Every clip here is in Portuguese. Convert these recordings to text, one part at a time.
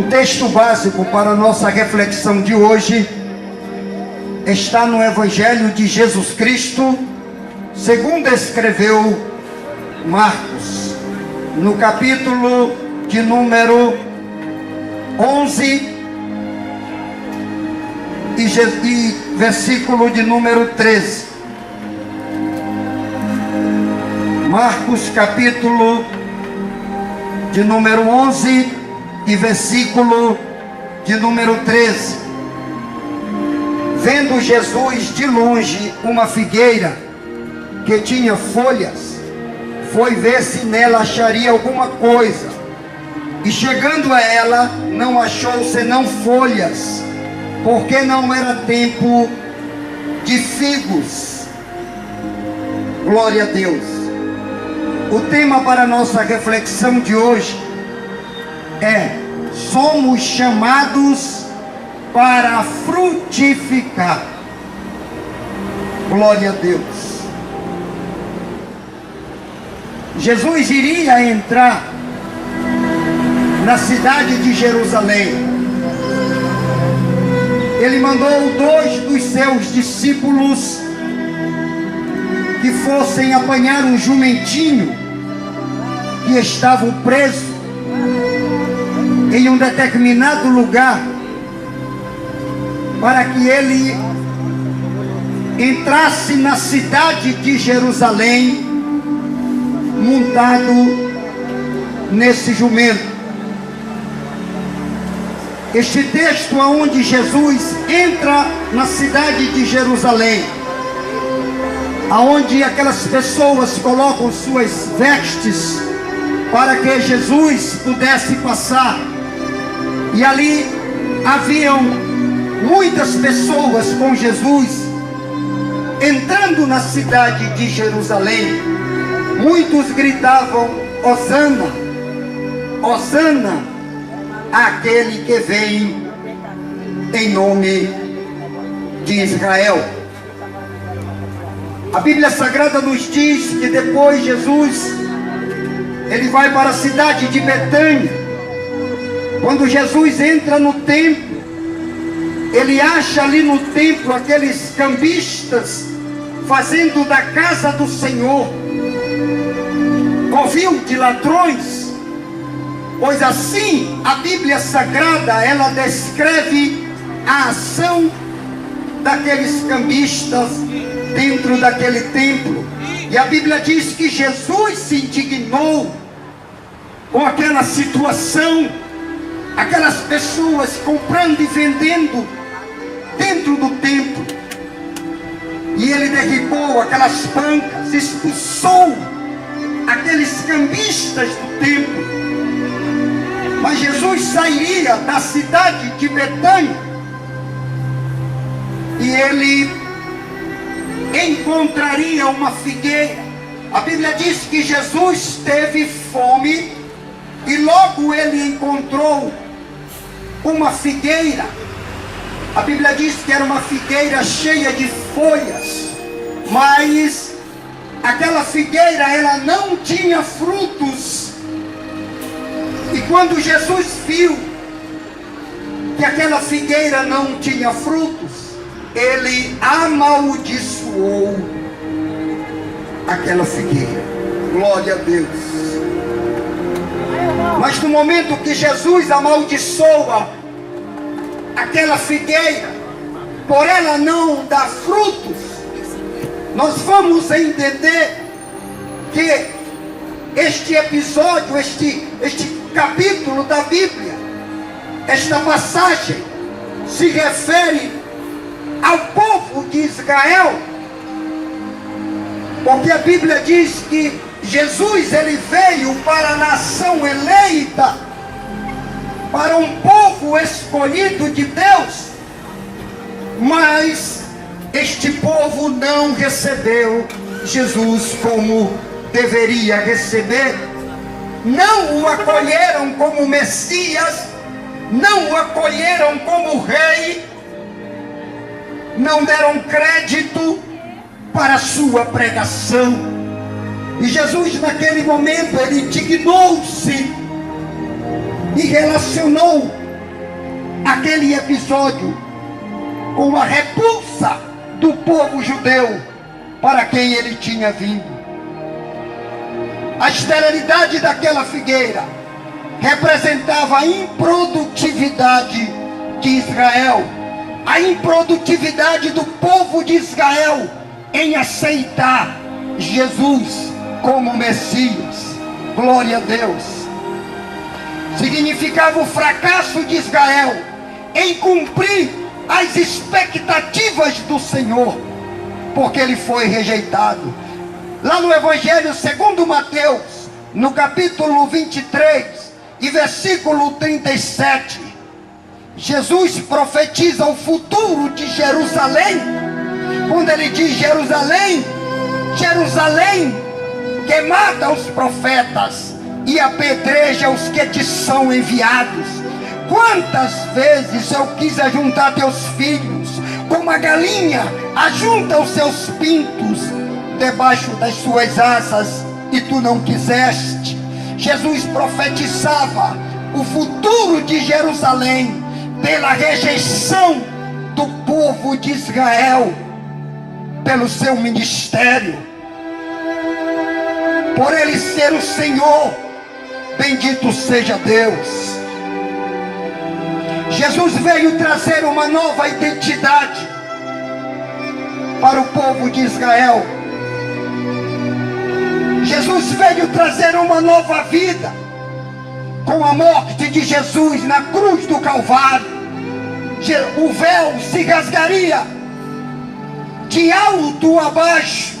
texto básico para a nossa reflexão de hoje está no Evangelho de Jesus Cristo, segundo escreveu Marcos, no capítulo de número 11 e versículo de número 13. Marcos, capítulo de número 11 e versículo de número 13. Vendo Jesus de longe uma figueira que tinha folhas, foi ver se nela acharia alguma coisa. E chegando a ela, não achou senão folhas, porque não era tempo de figos. Glória a Deus. O tema para a nossa reflexão de hoje é: somos chamados para frutificar. Glória a Deus. Jesus iria entrar na cidade de Jerusalém. Ele mandou 2 dos seus discípulos que fossem apanhar um jumentinho que estava preso em um determinado lugar, para que ele entrasse na cidade de Jerusalém montado nesse jumento. Este texto onde Jesus entra na cidade de Jerusalém, aonde aquelas pessoas colocam suas vestes para que Jesus pudesse passar, e ali haviam muitas pessoas com Jesus entrando na cidade de Jerusalém. Muitos gritavam: Hosana, Hosana, aquele que vem em nome de Israel. A Bíblia Sagrada nos diz que depois Jesus, ele vai para a cidade de Betânia. Quando Jesus entra no templo, ele acha ali no templo aqueles cambistas fazendo da casa do Senhor covil de ladrões, pois assim a Bíblia Sagrada, ela descreve a ação daqueles cambistas dentro daquele templo. E a Bíblia diz que Jesus se indignou com aquela situação, aquelas pessoas comprando e vendendo dentro do templo. E ele derribou aquelas bancas, expulsou aqueles cambistas do templo. Mas Jesus sairia da cidade de Betânia e ele encontraria uma figueira. A Bíblia diz que Jesus teve fome e logo ele encontrou uma figueira. A Bíblia diz que era uma figueira cheia de folhas, mas aquela figueira, ela não tinha frutos. E quando Jesus viu que aquela figueira não tinha frutos, ele amaldiçoou aquela figueira. Glória a Deus. Mas no momento que Jesus amaldiçoa aquela figueira, por ela não dar frutos, nós vamos entender que este episódio, este capítulo da Bíblia, esta passagem se refere ao povo de Israel, porque a Bíblia diz que Jesus, ele veio para a nação eleita, para um povo escolhido de Deus, mas este povo não recebeu Jesus como deveria receber. Não o acolheram como Messias, não o acolheram como rei, não deram crédito para a sua pregação. E Jesus, naquele momento, ele indignou-se e relacionou aquele episódio com a repulsa do povo judeu para quem ele tinha vindo. A esterilidade daquela figueira representava a improdutividade de Israel, a improdutividade do povo de Israel em aceitar Jesus como Messias. Glória a Deus. Significava o fracasso de Israel em cumprir as expectativas do Senhor, porque ele foi rejeitado. Lá no Evangelho segundo Mateus, no capítulo 23 e versículo 37, Jesus profetiza o futuro de Jerusalém, quando ele diz: Jerusalém, Jerusalém, que mata os profetas e apedreja os que te são enviados. Quantas vezes eu quis ajuntar teus filhos, como a galinha ajunta os seus pintos debaixo das suas asas, e tu não quiseste. Jesus profetizava o futuro de Jerusalém pela rejeição do povo de Israel, pelo seu ministério, por ele ser o Senhor. Bendito seja Deus. Jesus veio trazer uma nova identidade para o povo de Israel. Jesus veio trazer uma nova vida com a morte de Jesus na cruz do Calvário. O véu se rasgaria de alto a baixo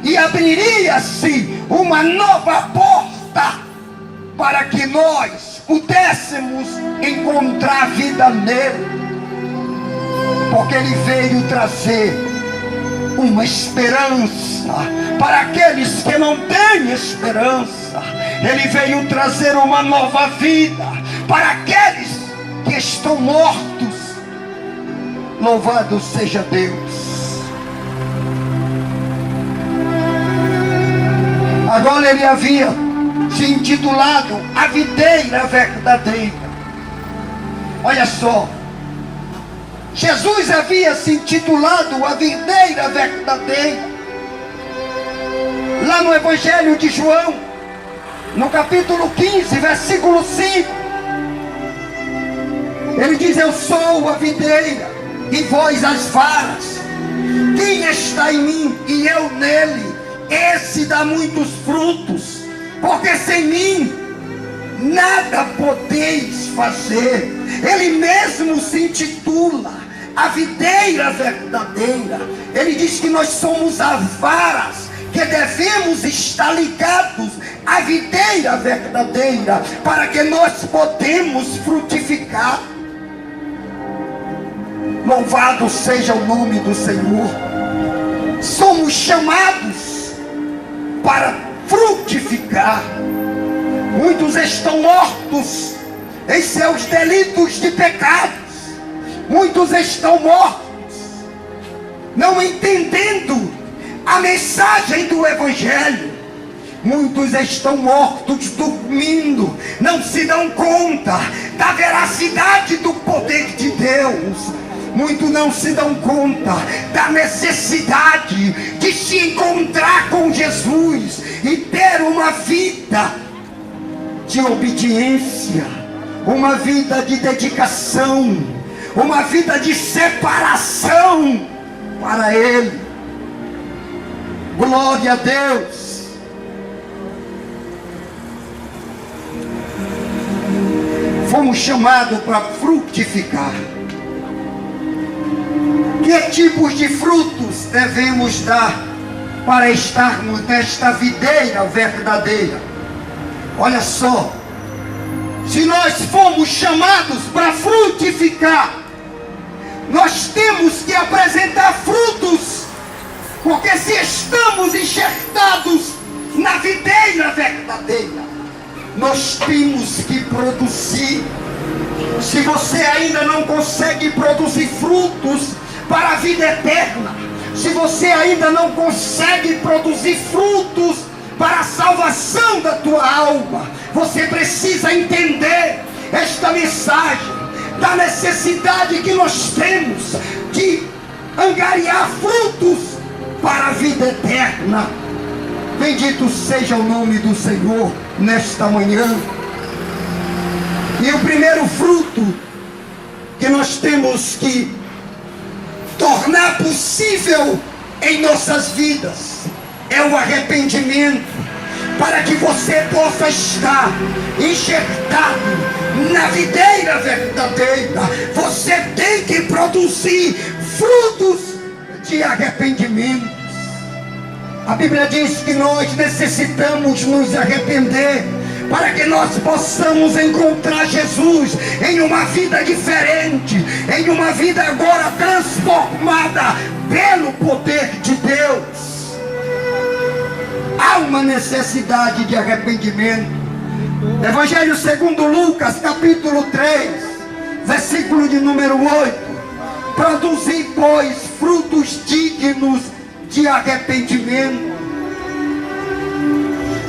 e abriria-se uma nova porta para que nós pudéssemos encontrar vida nele, porque ele veio trazer uma esperança para aqueles que não têm esperança. Ele veio trazer uma nova vida para aqueles que estão mortos. Louvado seja Deus. Agora ele havia se intitulado a videira verdadeira. Olha só, Jesus havia se intitulado a videira verdadeira. Lá no Evangelho de João, no capítulo 15, versículo 5, ele diz: eu sou a videira e vós as varas. Quem está em mim e eu nele, esse dá muitos frutos, porque sem mim nada podeis fazer. Ele mesmo se intitula a videira verdadeira. Ele diz que nós somos as varas, que devemos estar ligados à videira verdadeira, para que nós podemos frutificar. Louvado seja o nome do Senhor. Somos chamados para frutificar. Muitos estão mortos em seus delitos de pecados. Muitos estão mortos, não entendendo a mensagem do Evangelho. Muitos estão mortos dormindo, não se dão conta da veracidade do poder de Deus. Muitos não se dão conta da necessidade de se encontrar com Jesus e ter uma vida de obediência, uma vida de dedicação, uma vida de separação para Ele. Glória a Deus. Fomos chamados para frutificar. Que tipos de frutos devemos dar para estarmos nesta videira verdadeira? Olha só, se nós fomos chamados para frutificar, nós temos que apresentar frutos, porque se estamos enxertados na videira verdadeira, nós temos que produzir. Se você ainda não consegue produzir frutos para a vida eterna, se você ainda não consegue produzir frutos para a salvação da tua alma, você precisa entender esta mensagem. da necessidade que nós temos de angariar frutos para a vida eterna. Bendito seja o nome do Senhor nesta manhã. E o primeiro fruto que nós temos que tornar possível em nossas vidas é o arrependimento, para que você possa estar enxertado na videira verdadeira. Você tem que produzir frutos de arrependimento. A Bíblia diz que nós necessitamos nos arrepender para que nós possamos encontrar Jesus em uma vida diferente, em uma vida agora transformada pelo poder de Deus. Há uma necessidade de arrependimento. Evangelho segundo Lucas, capítulo 3, versículo de número 8. Produzi, pois, frutos dignos de arrependimento.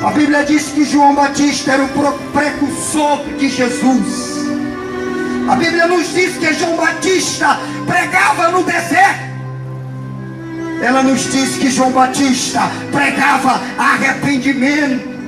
A Bíblia diz que João Batista era o precursor de Jesus. A Bíblia nos diz que João Batista pregava no deserto. Ela nos diz que João Batista pregava arrependimento.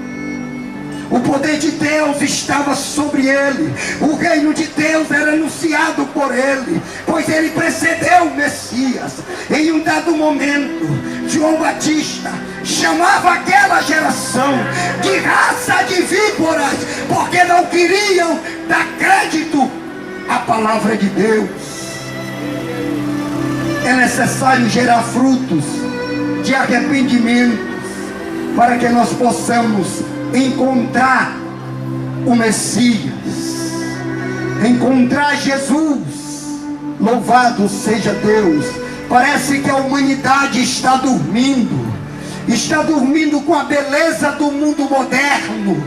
O poder de Deus estava sobre ele. O reino de Deus era anunciado por ele, pois ele precedeu o Messias. Em um dado momento, João Batista chamava aquela geração de raça de víboras, porque não queriam dar crédito à palavra de Deus. É necessário gerar frutos de arrependimento para que nós possamos encontrar o Messias, encontrar Jesus. Louvado seja Deus. Parece que a humanidade está dormindo com a beleza do mundo moderno.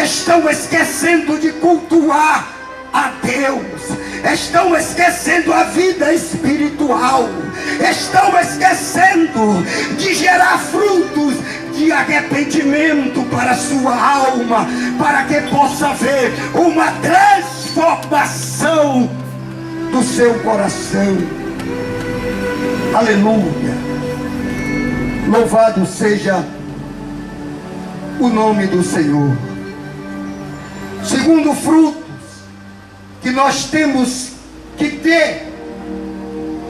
Estão esquecendo de cultuar a Deus, estão esquecendo a vida espiritual, estão esquecendo de gerar frutos de arrependimento para a sua alma, para que possa haver uma transformação do seu coração. Aleluia. Louvado seja o nome do Senhor. Segundo frutos que nós temos que ter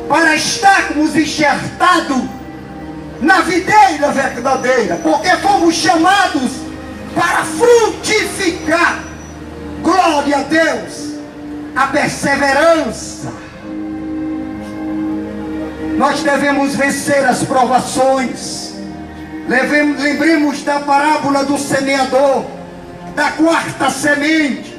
para estarmos enxertados na videira verdadeira, porque fomos chamados para frutificar. Glória a Deus. A perseverança. Nós devemos vencer as provações. Lembremos da parábola do semeador, da quarta semente.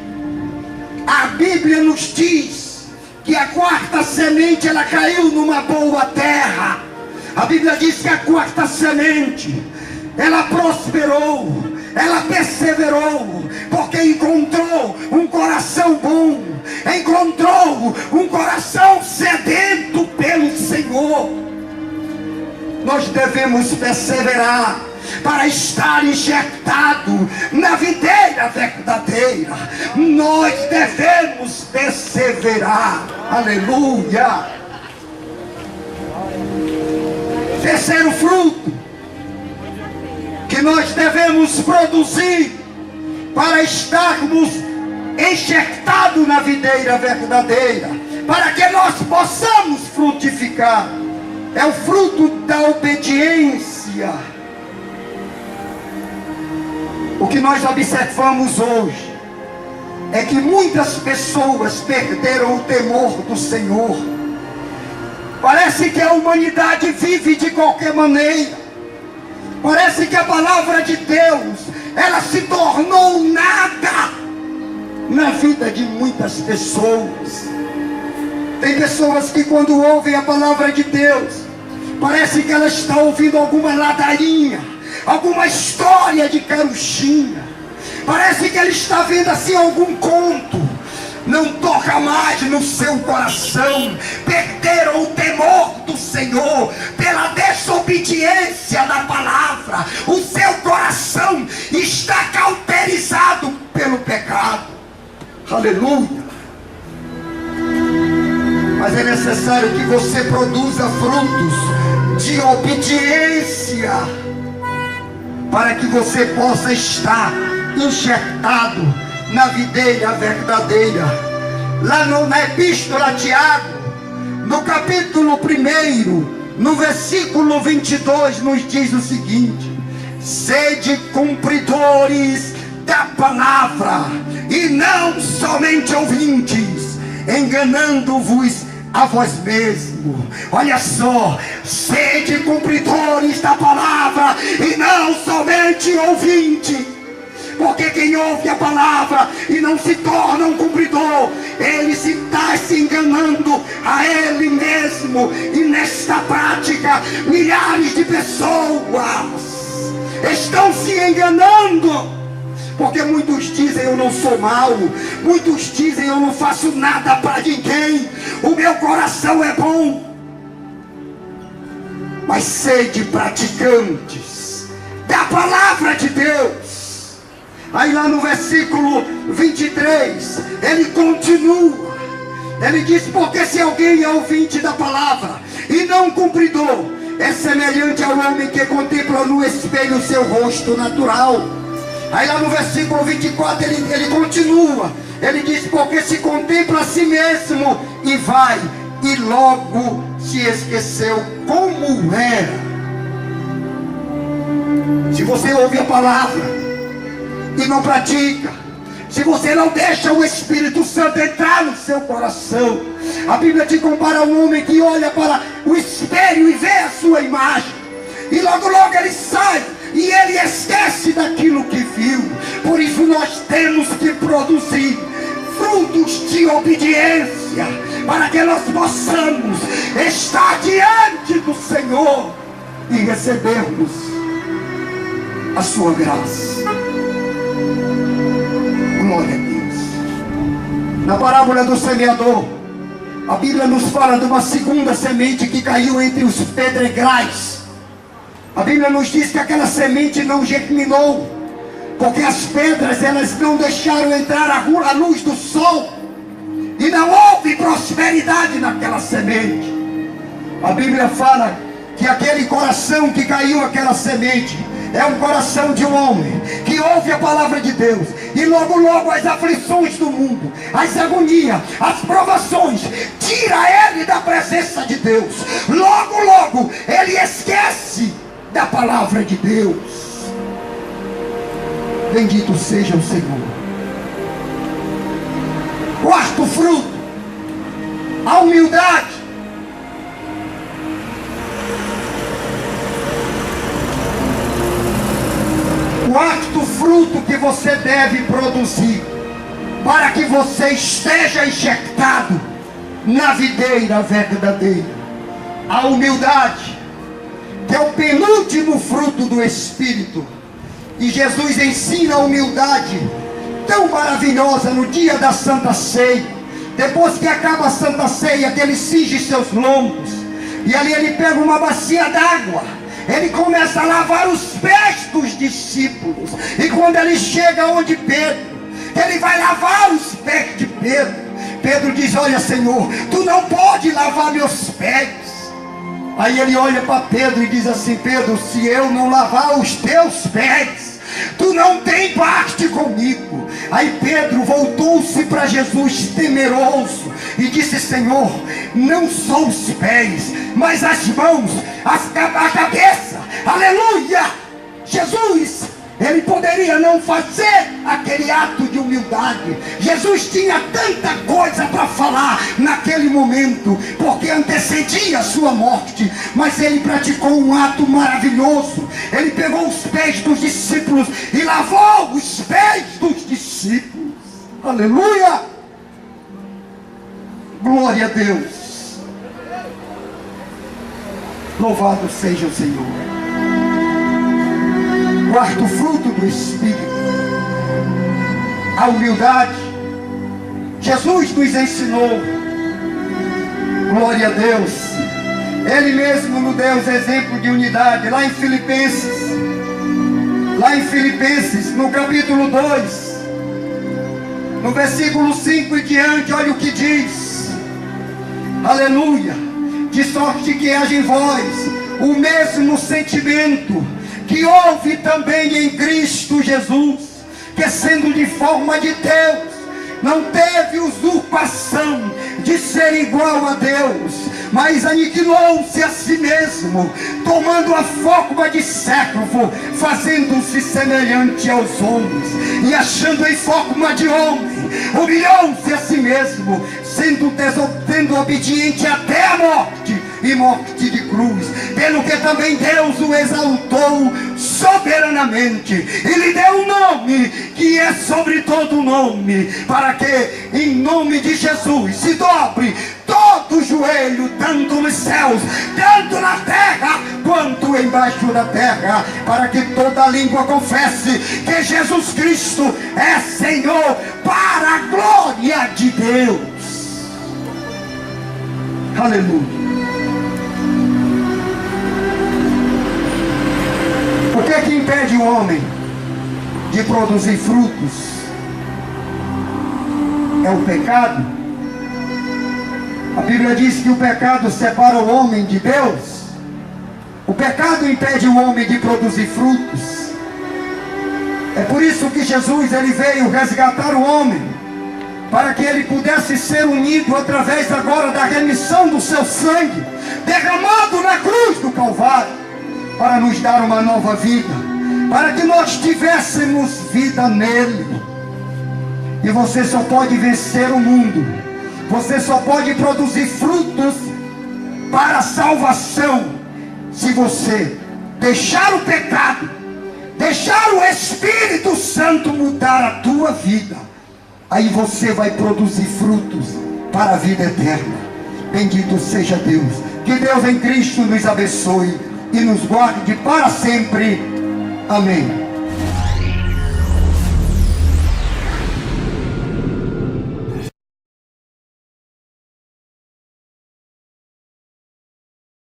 A Bíblia nos diz que a quarta semente ela caiu numa boa terra. A Bíblia diz que a quarta semente ela prosperou, ela perseverou, porque encontrou um coração bom, encontrou um coração sedento pelo Senhor. Nós devemos perseverar para estar enxertado na videira verdadeira. Nós devemos perseverar. Aleluia. Terceiro fruto que nós devemos produzir para estarmos enxertados na videira verdadeira, para que nós possamos frutificar, é o fruto da obediência. O que nós observamos hoje é que muitas pessoas perderam o temor do Senhor. Parece que a humanidade vive de qualquer maneira. Parece que a palavra de Deus, ela se tornou nada na vida de muitas pessoas. Tem pessoas que quando ouvem a palavra de Deus, parece que ela está ouvindo alguma ladainha, alguma história de carochinha. Parece que ela está vendo assim algum conto. Não toca mais no seu coração. Perderam o temor do Senhor pela desobediência da palavra. O seu coração está cauterizado pelo pecado. Aleluia. Mas é necessário que você produza frutos de obediência, para que você possa estar enxertado na videira verdadeira. Lá na epístola a Tiago, no capítulo 1, no versículo 22, nos diz o seguinte: sede cumpridores da palavra, e não somente ouvintes, enganando-vos a vós mesmos. Olha só, sede cumpridores da palavra e não somente ouvintes. Porque quem ouve a palavra e não se torna um cumpridor, ele está se enganando a ele mesmo. E nesta prática, milhares de pessoas estão se enganando. Porque muitos dizem: eu não sou mau. Muitos dizem: eu não faço nada para ninguém. O meu coração é bom. Mas sede praticantes da palavra de Deus. Aí lá no versículo 23, ele continua. Ele diz: porque se alguém é ouvinte da palavra e não cumpridor, é semelhante ao homem que contempla no espelho o seu rosto natural. Aí lá no versículo 24 ele continua. Ele diz: porque se contempla a si mesmo e vai, e logo se esqueceu como era. Se você ouve a palavra e não pratica, se você não deixa o Espírito Santo entrar no seu coração, a Bíblia te compara a um homem que olha para o espelho e vê a sua imagem, e logo ele sai e ele esquece daquilo que viu. Por isso nós temos que produzir frutos de obediência, para que nós possamos estar diante do Senhor e recebermos a sua graça. Glória a Deus. Na parábola do semeador, a Bíblia nos fala de uma segunda semente que caiu entre os pedregais. A Bíblia nos diz que aquela semente não germinou, porque as pedras elas não deixaram entrar a luz do sol, e não houve prosperidade naquela semente. A Bíblia fala que aquele coração que caiu aquela semente é um coração de um homem que ouve a palavra de Deus, e logo as aflições do mundo, as agonias, as provações, tira ele da presença de Deus. Logo ele esquece da palavra de Deus. Bendito seja o Senhor. Quarto fruto, a humildade. Quarto fruto que você deve produzir, para que você esteja enxertado na videira verdadeira: a humildade, que é o penúltimo fruto do Espírito. E Jesus ensina a humildade tão maravilhosa no dia da Santa Ceia. Depois que acaba a Santa Ceia, que ele cinge seus lombos, e ali ele pega uma bacia d'água, ele começa a lavar os pés dos discípulos. E quando ele chega onde Pedro, ele vai lavar os pés de Pedro. Pedro diz: olha, Senhor, tu não pode lavar meus pés. Aí ele olha para Pedro e diz assim: Pedro, se eu não lavar os teus pés, tu não tem parte comigo. Aí Pedro voltou-se para Jesus temeroso e disse: Senhor, não só os pés, mas as mãos, a cabeça. Aleluia! Jesus, ele poderia não fazer aquele ato de humildade. Jesus tinha tanta coisa para falar naquele momento, porque antecedia a sua morte. Mas ele praticou um ato maravilhoso. Ele pegou os pés dos discípulos e lavou os pés dos discípulos. Aleluia! Glória a Deus. Louvado seja o Senhor. Quarto fruto do Espírito, a humildade. Jesus nos ensinou, glória a Deus, Ele mesmo nos deu os exemplos de unidade. Lá em Filipenses, no capítulo 2, no versículo 5 e diante, olha o que diz: Aleluia. De sorte que haja em vós o mesmo sentimento que houve também em Cristo Jesus, que sendo de forma de Deus, não teve usurpação de ser igual a Deus, mas aniquilou-se a si mesmo, tomando a forma de servo, fazendo-se semelhante aos homens, e achando em forma de homem, humilhou-se a si mesmo, sendo obediente até a morte, e morte de cruz, pelo que também Deus o exaltou soberanamente, e lhe deu um nome que é sobre todo nome, para que em nome de Jesus se dobre todo o joelho, tanto nos céus, tanto na terra, quanto embaixo da terra, para que toda língua confesse que Jesus Cristo é Senhor, para a glória de Deus. Aleluia. O que é que impede o homem de produzir frutos? É o pecado. A Bíblia diz que o pecado separa o homem de Deus. O pecado impede o homem de produzir frutos. É por isso que Jesus ele veio resgatar o homem, para que ele pudesse ser unido através agora da remissão do seu sangue, derramado na cruz do Calvário, para nos dar uma nova vida, para que nós tivéssemos vida nele. E você só pode vencer o mundo, você só pode produzir frutos para a salvação, se você deixar o pecado, deixar o Espírito Santo mudar a tua vida. Aí você vai produzir frutos para a vida eterna. Bendito seja Deus. Que Deus em Cristo nos abençoe e nos guarde para sempre. Amém.